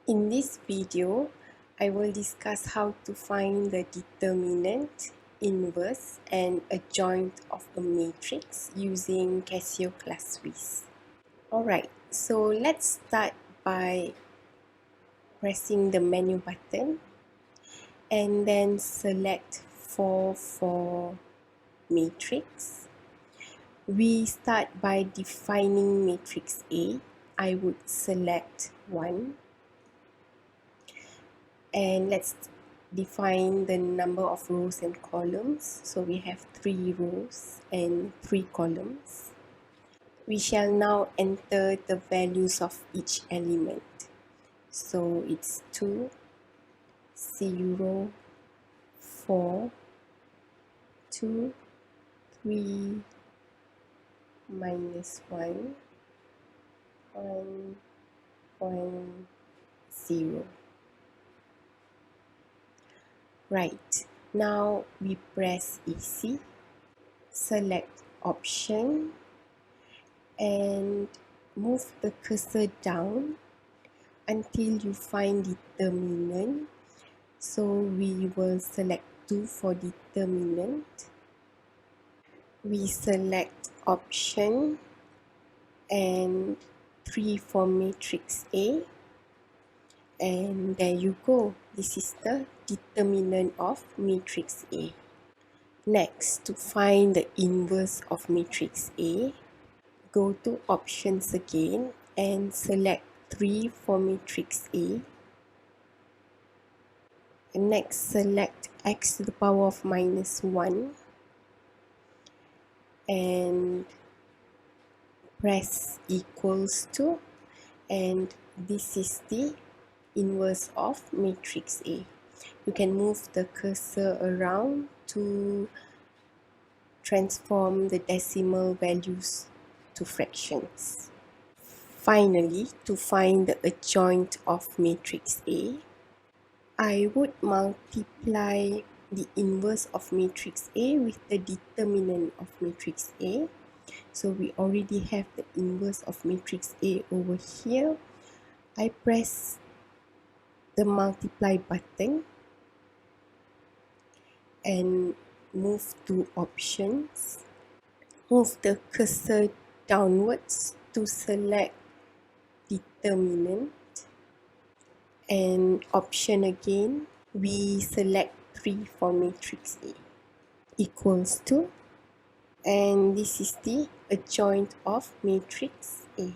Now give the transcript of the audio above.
In this video, I will discuss how to find the determinant, inverse, and adjoint of a matrix using Casio Classwiz. Alright, so let's start by pressing the menu button and then select 4 for matrix. We start by defining matrix A. I would select 1. And let's define the number of rows and columns. So we have 3 rows and 3 columns. We shall now enter the values of each element. So it's 2, 0, 4, 2, 3, minus 1, 1, 1, 0. Right, now we press EC, select option and move the cursor down until you find determinant. So we will select 2 for determinant. We select option and 3 for matrix A. And there you go. This is the determinant of matrix A. Next, to find the inverse of matrix A, go to options again and select 3 for matrix A. And next, select x to the power of minus 1 and press equals to, and this is the inverse of matrix A. You can move the cursor around to transform the decimal values to fractions. Finally, to find the adjoint of matrix A, I would multiply the inverse of matrix A with the determinant of matrix A. So we already have the inverse of matrix A over here. I press the multiply button and move to options. Move the cursor downwards to select determinant and option again. We select 3 for matrix A equals to, and this is the adjoint of matrix A.